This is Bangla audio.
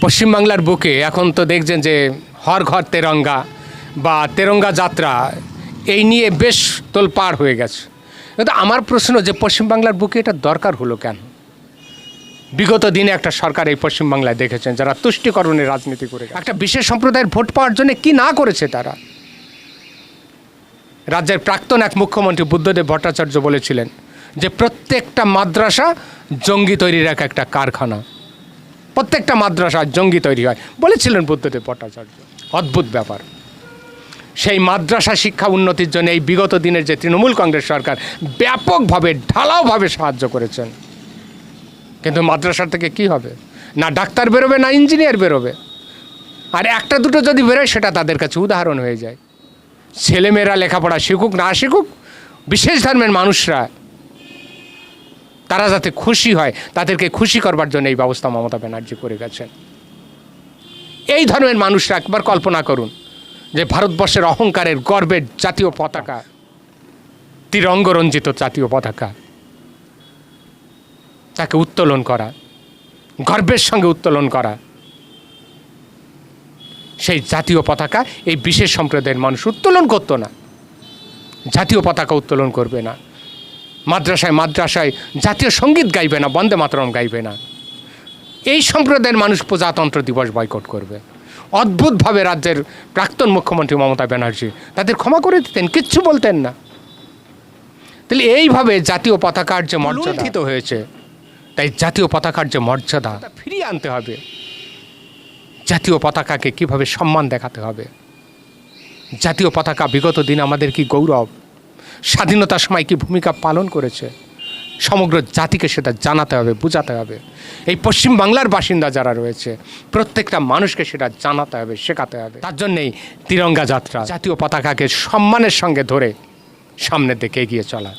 পশ্চিমবাংলার বুকে এখন তো দেখছেন যে হর ঘর তেরঙ্গা বা তেরঙ্গা যাত্রা এই নিয়ে বেশ তোলপাড় হয়ে গেছে। কিন্তু আমার প্রশ্ন যে পশ্চিমবাংলার বুকে এটা দরকার হলো কেন? বিগত দিনে একটা সরকার এই পশ্চিমবাংলায় দেখেছেন যারা তুষ্টিকরণের রাজনীতি করে একটা বিশেষ সম্প্রদায়ের ভোট পাওয়ার জন্য কি না করেছে তারা। রাজ্যের প্রাক্তন এক মুখ্যমন্ত্রী বুদ্ধদেব ভট্টাচার্য বলেছিলেন যে প্রত্যেকটা মাদ্রাসা জঙ্গি তৈরির একটা কারখানা, প্রত্যেকটা মাদ্রাসা জঙ্গি তৈরি হয় বলেছিলেন বুদ্ধদেব ভট্টাচার্য। অদ্ভুত ব্যাপার। সেই মাদ্রাসা শিক্ষা উন্নতির জন্য এই বিগত দিনের যে তৃণমূল কংগ্রেস সরকার ব্যাপকভাবে ঢালাওভাবে সাহায্য করেছেন, কিন্তু মাদ্রাসা থেকে কি হবে? না ডাক্তার বেরোবে, না ইঞ্জিনিয়ার বেরোবে। আর একটা দুটো যদি বেরোয় সেটা তাদের কাছে উদাহরণ হয়ে যায়। ছেলেমেয়েরা লেখাপড়া শিখুক না শিখুক, বিশেষ ধর্মের মানুষরা তারা যাতে খুশি হয় তাদেরকে খুশি করবার জন্য এই ব্যবস্থা মমতা ব্যানার্জি করে গেছেন। এই ধর্মের মানুষরা একবার কল্পনা করুন যে ভারতবর্ষের অহংকারের গর্বের জাতীয় পতাকা, তিরঙ্গরঞ্জিত জাতীয় পতাকা, তাকে উত্তোলন করা, গর্বের সঙ্গে উত্তোলন করা। সেই জাতীয় পতাকা এই বিশেষ সম্প্রদায়ের মানুষ উত্তোলন করতো না, জাতীয় পতাকা উত্তোলন করবে না, মাদ্রাসায় মাদ্রাসায় জাতীয় সঙ্গীত গাইবে না, বন্দে মাতরম গাইবে না। এই সম্প্রদায়ের মানুষ প্রজাতন্ত্র দিবস বয়কট করবে। অদ্ভুতভাবে রাজ্যের প্রাক্তন মুখ্যমন্ত্রী মমতা ব্যানার্জি তাদের ক্ষমা করে দিতেন, কিচ্ছু বলতেন না। তাহলে এইভাবে জাতীয় পতাকার যে মর্যাদা হয়েছে, তাই জাতীয় পতাকার যে মর্যাদা ফিরিয়ে আনতে হবে। জাতীয় পতাকাকে কিভাবে সম্মান দেখাতে হবে। জাতীয় পতাকা বিগত দিন আমাদের কি গৌরব, স্বাধীনতার সময় কি ভূমিকা পালন করেছে, সমগ্র জাতিকে সেটা জানাতে হবে, বোঝাতে হবে। এই পশ্চিমবাংলার বাসিন্দা যারা রয়েছে প্রত্যেকটা মানুষকে সেটা জানাতে হবে, শেখাতে হবে। তার জন্যেই তিরঙ্গা যাত্রা, জাতীয় পতাকাকে সম্মানের সঙ্গে ধরে সামনের দিকে এগিয়ে চলা।